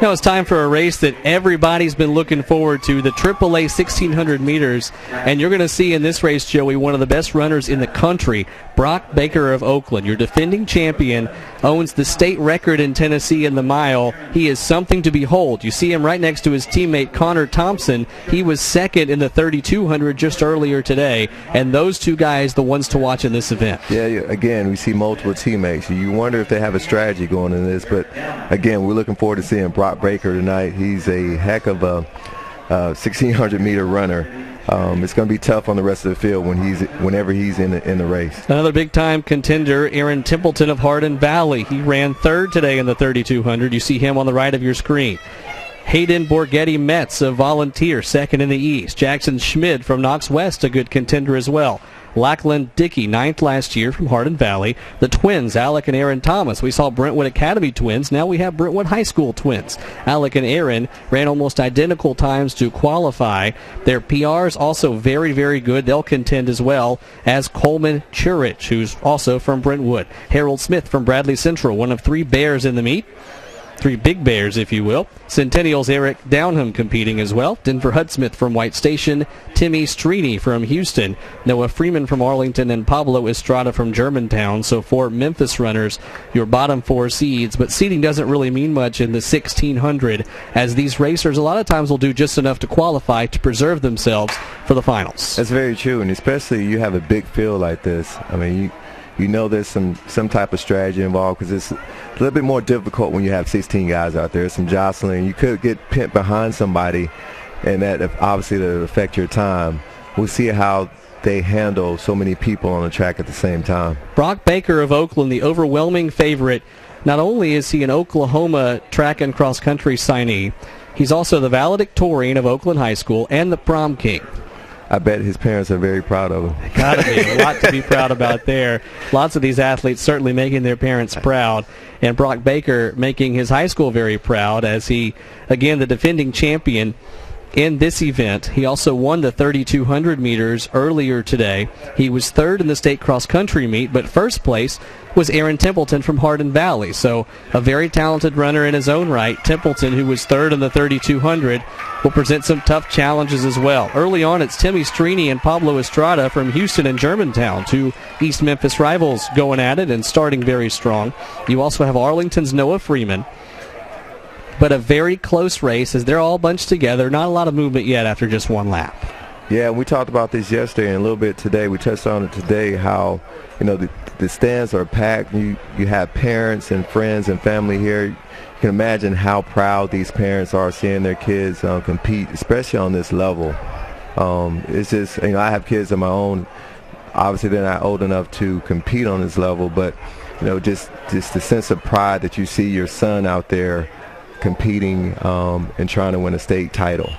Now it's time for a race that everybody's been looking forward to, the AAA 1600 meters. And you're going to see in this race, Joey, one of the best runners in the country, Brock Baker of Oakland. Your defending champion, owns the state record in Tennessee in the mile. He is something to behold. You see him right next to his teammate Connor Thompson. He was second in the 3200 just earlier today. And those two guys, the ones to watch in this event. Yeah, again, we see multiple teammates. You wonder if they have a strategy going in this. But, again, we're looking forward to seeing Brock Baker tonight. He's a heck of a 1600-meter runner. It's going to be tough on the rest of the field whenever he's in the race. Another big-time contender, Aaron Templeton of Hardin Valley. He ran third today in the 3200. You see him on the right of your screen. Hayden Borghetti Metz of Volunteer, second in the East. Jackson Schmid from Knox West, a good contender as well. Lackland Dickey, ninth last year from Hardin Valley. The twins, Alec and Aaron Thomas. We saw Brentwood Academy twins. Now we have Brentwood High School twins. Alec and Aaron ran almost identical times to qualify. Their PRs also very, very good. They'll contend as well as Coleman Churich, who's also from Brentwood. Harold Smith from Bradley Central, one of three bears in the meet. Three big bears, if you will. Centennial's Eric Downham competing as well. Denver Hudsmith from White Station. Timmy Strini from Houston. Noah Freeman from Arlington. And Pablo Estrada from Germantown. So for Memphis runners, your bottom four seeds. But seeding doesn't really mean much in the 1600, as these racers a lot of times will do just enough to qualify to preserve themselves for the finals. That's very true, and especially you have a big field like this. I mean, you know there's some type of strategy involved, because it's a little bit more difficult when you have 16 guys out there. Some jostling. You could get pinned behind somebody, and that obviously that affect your time. We'll see how they handle so many people on the track at the same time. Brock Baker of Oakland, the overwhelming favorite. Not only is he an Oklahoma track and cross country signee, he's also the valedictorian of Oakland High School and the prom king. I bet his parents are very proud of him. Got to be. A lot to be proud about there. Lots of these athletes certainly making their parents proud. And Brock Baker making his high school very proud, as he, again, the defending champion in this event. He also won the 3200 meters earlier today. He was third in the state cross-country meet, but first place was Aaron Templeton from Hardin Valley. So a very talented runner in his own right. Templeton, who was third in the 3200, will present some tough challenges as well. Early on, it's Timmy Strini and Pablo Estrada from Houston and Germantown, two East Memphis rivals going at it and starting very strong. You also have Arlington's Noah Freeman. But a very close race, as they're all bunched together. Not a lot of movement yet after just one lap. Yeah, we talked about this yesterday and a little bit today. We touched on it today, how the stands are packed. You have parents and friends and family here. You can imagine how proud these parents are seeing their kids compete, especially on this level. It's just, I have kids of my own. Obviously, they're not old enough to compete on this level, but just the sense of pride that you see your son out there competing and trying to win a state title.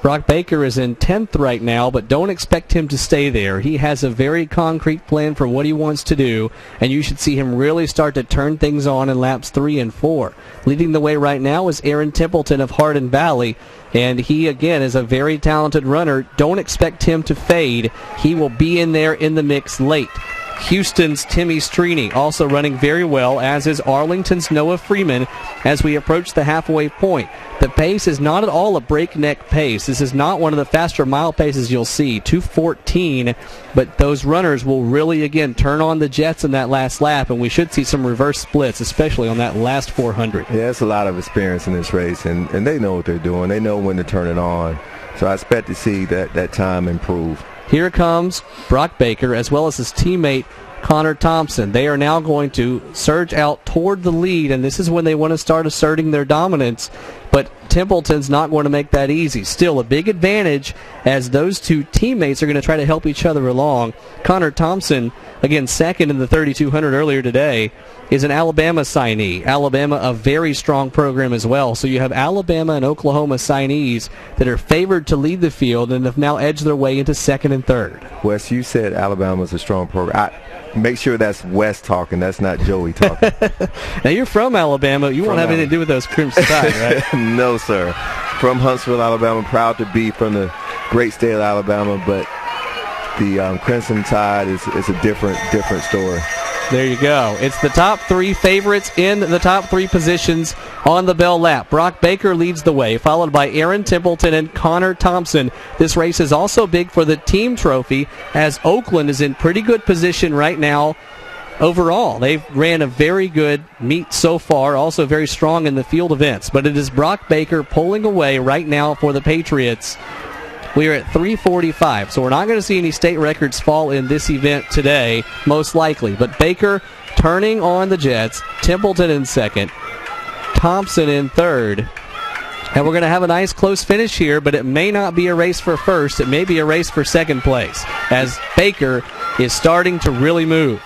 Brock Baker is in 10th right now, but don't expect him to stay there. He has a very concrete plan for what he wants to do, and you should see him really start to turn things on in laps 3 and 4. Leading the way right now is Aaron Templeton of Hardin Valley, and he, again, is a very talented runner. Don't expect him to fade. He will be in there in the mix late. Houston's Timmy Strini also running very well, as is Arlington's Noah Freeman as we approach the halfway point. The pace is not at all a breakneck pace. This is not one of the faster mile paces you'll see, 2:14, but those runners will really, again, turn on the jets in that last lap, and we should see some reverse splits, especially on that last 400. Yeah, it's a lot of experience in this race, and they know what they're doing. They know when to turn it on. So I expect to see that time improve. Here comes Brock Baker, as well as his teammate Connor Thompson. They are now going to surge out toward the lead, and this is when they want to start asserting their dominance. But Templeton's not going to make that easy. Still a big advantage, as those two teammates are going to try to help each other along. Connor Thompson, again, second in the 3200 earlier today, is an Alabama signee. Alabama, a very strong program as well. So you have Alabama and Oklahoma signees that are favored to lead the field and have now edged their way into second and third. Wes, you said Alabama's a strong program. Make sure that's Wes talking. That's not Joey talking. Now, you're from Alabama. You won't have anything to do with those Crimson Tide, right? No, sir. From Huntsville, Alabama. Proud to be from the great state of Alabama, but the Crimson Tide is a different story. There you go. It's the top three favorites in the top three positions on the Bell Lap. Brock Baker leads the way, followed by Aaron Templeton and Connor Thompson. This race is also big for the team trophy, as Oakland is in pretty good position right now overall. They've ran a very good meet so far, also very strong in the field events. But it is Brock Baker pulling away right now for the Patriots. We are at 3:45, so we're not going to see any state records fall in this event today, most likely. But Baker turning on the Jets, Templeton in second, Thompson in third. And we're going to have a nice close finish here, but it may not be a race for first. It may be a race for second place, as Baker is starting to really move.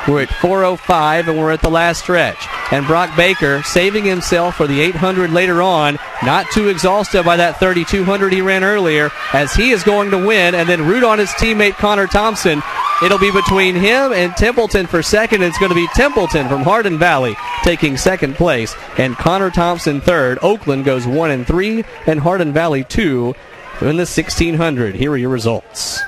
We're at 4:05, and we're at the last stretch. And Brock Baker saving himself for the 800 later on, not too exhausted by that 3,200 he ran earlier, as he is going to win and then root on his teammate Connor Thompson. It'll be between him and Templeton for second. It's going to be Templeton from Hardin Valley taking second place, and Connor Thompson third. Oakland goes 1 and 3, and Hardin Valley 2 in the 1,600. Here are your results.